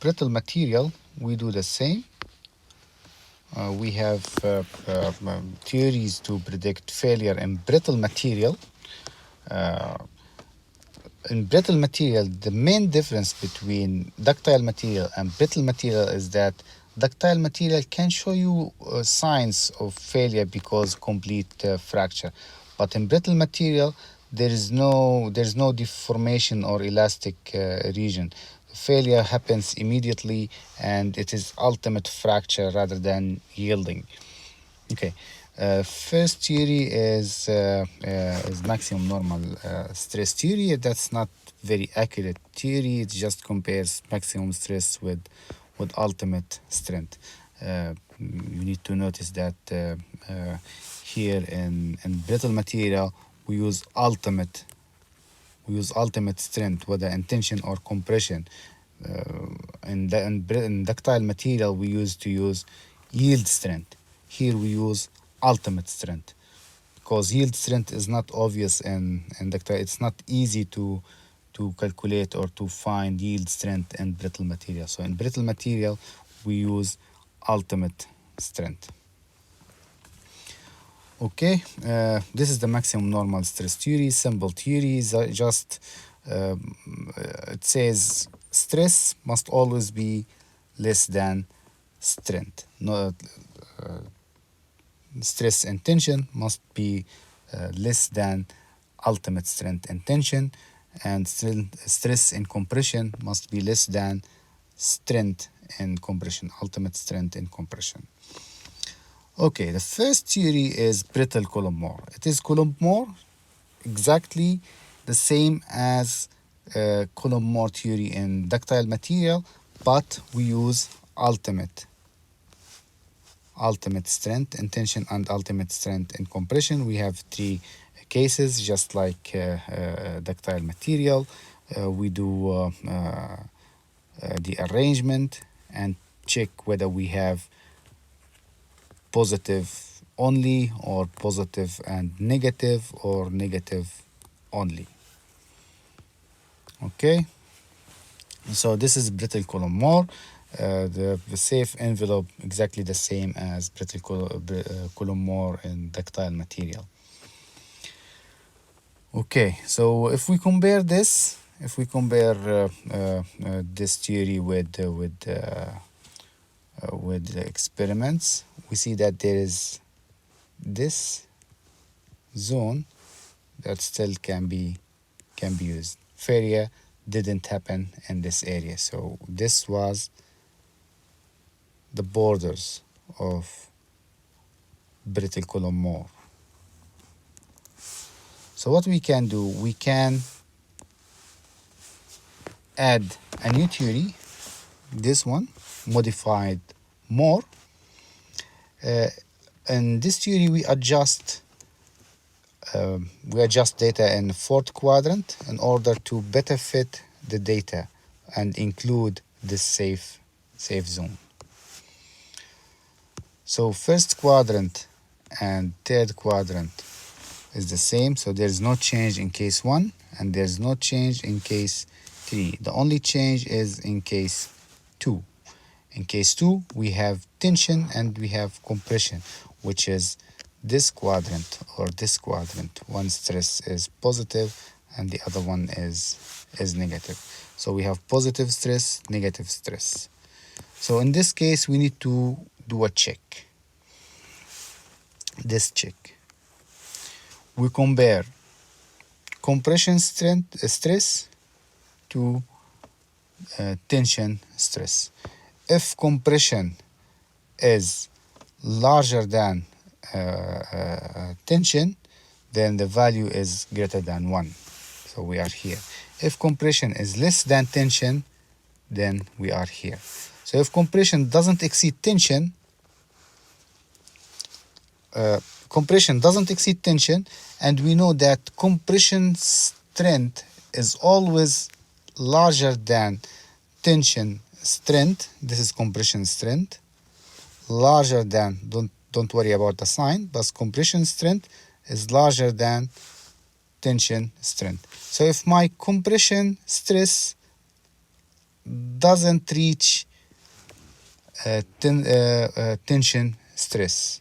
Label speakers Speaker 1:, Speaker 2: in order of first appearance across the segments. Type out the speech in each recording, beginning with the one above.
Speaker 1: brittle material, we do the same. We have theories to predict failure in brittle material. In brittle material, the main difference between ductile material and brittle material is that ductile material can show you signs of failure because complete fracture, but in brittle material there's no deformation or elastic region. Failure happens immediately and it is ultimate fracture rather than yielding. Okay. First theory is maximum normal stress theory. That's not very accurate theory. It just compares maximum stress with ultimate strength. You need to notice that here in brittle material we use ultimate strength, whether in tension or compression. In ductile material we used to use yield strength. Here we use ultimate strength because yield strength is not obvious in ductile. It's not easy to calculate or to find yield strength in brittle material. So in brittle material we use ultimate strength. Okay, this is the maximum normal stress theory, simple theory. Just it says stress must always be less than strength. No, stress and tension must be less than ultimate strength and tension, and stress and compression must be less than strength and compression, ultimate strength and compression. Okay, the first theory is brittle Coulomb-Mohr. It is Coulomb-Mohr exactly the same as Coulomb-Mohr theory in ductile material, but we use ultimate strength and tension and ultimate strength and compression. We have three cases, just like ductile material. We do the arrangement and check whether we have positive only or positive and negative or negative only. Okay, so this is brittle Coulomb-Mohr. The safe envelope exactly the same as brittle Coulomb-Mohr in ductile material. Okay, so if we compare this theory with the experiments, we see that there is this zone that still can be used. Failure didn't happen in this area, so this was the borders of brittle Coulomb-Mohr. So what we can do, we can add a new theory, this one, modified Mohr. In this theory we adjust data in fourth quadrant in order to better fit the data and include this safe zone. So first quadrant and third quadrant is the same, so there's no change in case 1 and there's no change in case 3. The only change is in case 2. In case 2 we have tension and we have compression, which is this quadrant or this quadrant. One stress is positive and the other one is negative. So we have positive stress, negative stress. So in this case we need to do a check. This check. We compare compression stress to tension stress. If compression is larger than tension, then the value is greater than 1. So we are here. If compression is less than tension, then we are here. So if compression doesn't exceed tension, and we know that compression strength is always larger than tension strength. This is compression strength, larger than, don't worry about the sign, but compression strength is larger than tension strength. So if my compression stress doesn't reach tension stress.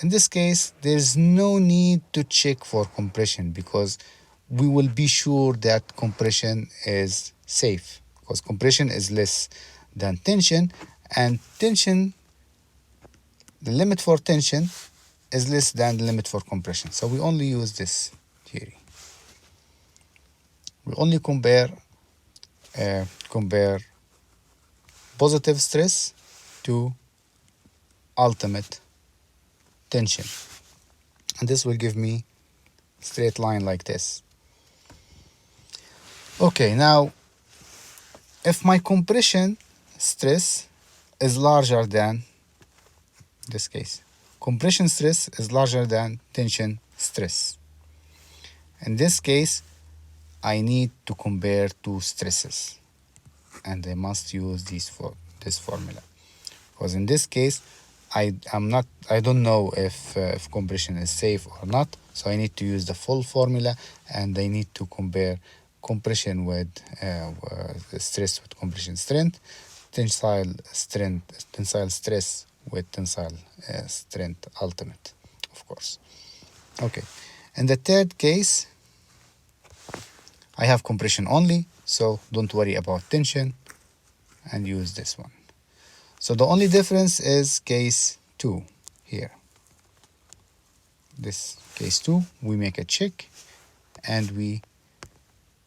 Speaker 1: In this case, there's no need to check for compression because we will be sure that compression is safe, because compression is less than tension, and tension, the limit for tension is less than the limit for compression. So we only use this theory. We only compare positive stress to ultimate tension, and this will give me straight line like this. Okay, now if my compression stress is larger than this case, compression stress is larger than tension stress. In this case, I need to compare two stresses, and I must use this formula, because in this case I don't know if compression is safe or not, so I need to use the full formula, and I need to compare compression with stress with compression strength, tensile stress with tensile strength ultimate, of course. Okay, in the third case I have compression only, so don't worry about tension and use this one. So the only difference is case 2 here. This case 2, we make a check and we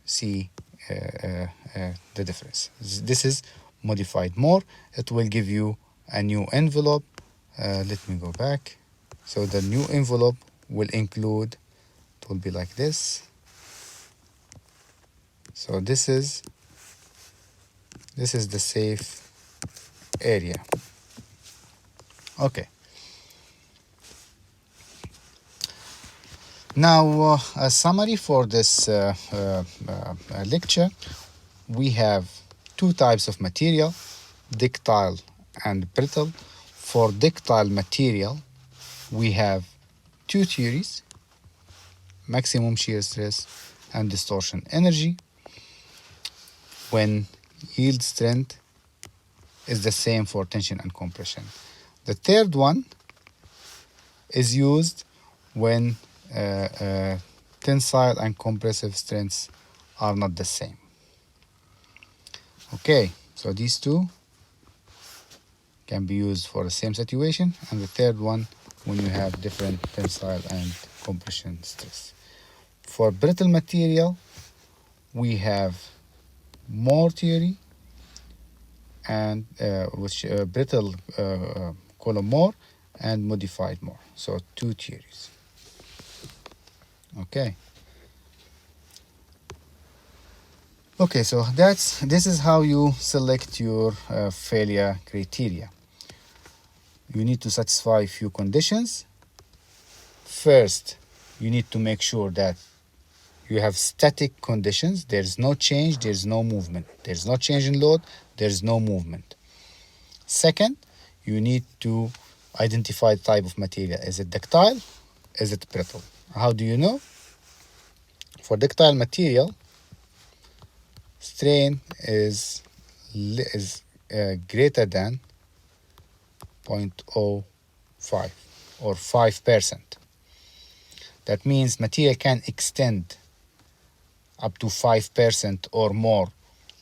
Speaker 1: see the difference. This is modified Mohr. It will give you a new envelope. Let me go back. So the new envelope will include, it will be like this. So this is the safe area. Okay. Now, a summary for this lecture. We have two types of material, ductile and brittle. For ductile material, we have two theories, maximum shear stress and distortion energy, when yield strength is the same for tension and compression. The third one is used when tensile and compressive strengths are not the same. Okay, so these two can be used for the same situation, and the third one when you have different tensile and compression stress. For brittle material, we have Mohr theory and brittle Coulomb Mohr and modified Mohr. So two theories. Okay. Okay, so this is how you select your failure criteria. You need to satisfy a few conditions. First, you need to make sure that you have static conditions. There's no change, there's no movement. There's no change in load, there's no movement. Second, you need to identify the type of material. Is it ductile? Is it brittle? How do you know? For ductile material, strain is greater than 0.05 or 5%. That means material can extend up to 5% or more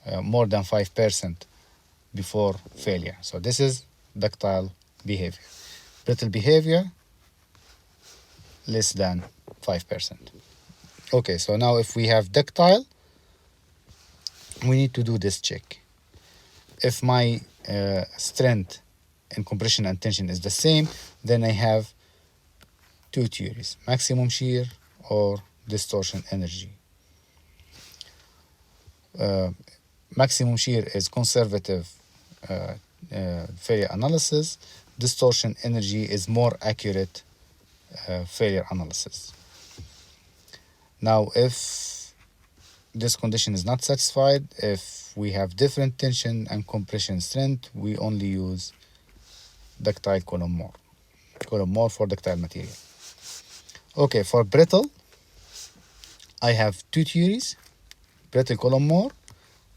Speaker 1: than 5% before failure. So this is ductile behavior. Brittle behavior, less than 5%. Okay, so now if we have ductile, we need to do this check. If my strength in compression and tension is the same, then I have two theories, maximum shear or distortion energy. Maximum shear is conservative failure analysis. Distortion energy is more accurate failure analysis. Now, if this condition is not satisfied, if we have different tension and compression strength, we only use ductile Coulomb Mohr. Coulomb Mohr for ductile material. Okay, for brittle, I have two theories, brittle Coulomb Mohr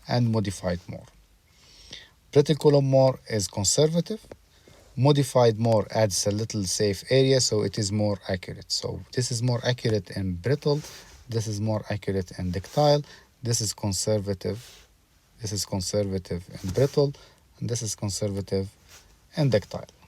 Speaker 1: and modified Mohr. Brittle Coulomb Mohr is conservative. Modified Mohr adds a little safe area, so it is more accurate. So this is more accurate in brittle, this is more accurate in ductile, this is conservative in brittle, and this is conservative in ductile.